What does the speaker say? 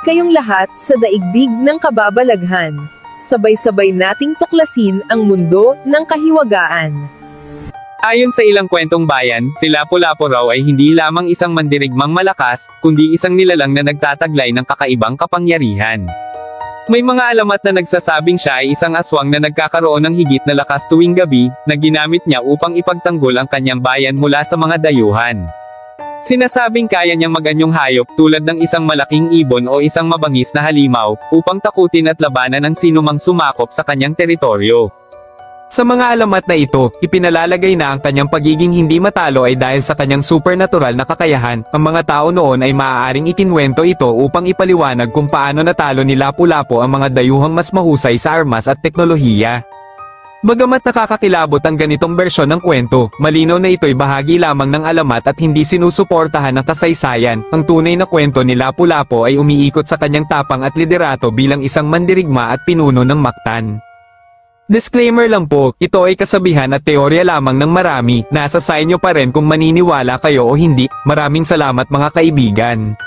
kayong lahat sa daigdig ng kababalaghan. Sabay-sabay nating tuklasin ang mundo ng kahiwagaan. Ayon sa ilang kwentong bayan, si Lapu-Lapu raw ay hindi lamang isang mandirigmang malakas, kundi isang nilalang na nagtataglay ng kakaibang kapangyarihan. May mga alamat na nagsasabing siya ay isang aswang na nagkakaroon ng higit na lakas tuwing gabi, na ginamit niya upang ipagtanggol ang kanyang bayan mula sa mga dayuhan. Sinasabing kaya niyang mag-anyong hayop tulad ng isang malaking ibon o isang mabangis na halimaw, upang takutin at labanan ang sinumang sumakop sa kanyang teritoryo. Sa mga alamat na ito, ipinalalagay na ang kanyang pagiging hindi matalo ay dahil sa kanyang supernatural na kakayahan. Ang mga tao noon ay maaaring ikinwento ito upang ipaliwanag kung paano natalo ni Lapu-Lapu ang mga dayuhang mas mahusay sa armas at teknolohiya. Bagamat nakakakilabot ang ganitong bersyon ng kwento, malinaw na ito'y bahagi lamang ng alamat at hindi sinusuportahan ng kasaysayan. Ang tunay na kwento ni Lapu-Lapu ay umiikot sa kanyang tapang at liderato bilang isang mandirigma at pinuno ng Mactan. Disclaimer lang po, ito ay kasabihan at teorya lamang ng marami, nasa sa inyo pa rin kung maniniwala kayo o hindi. Maraming salamat mga kaibigan.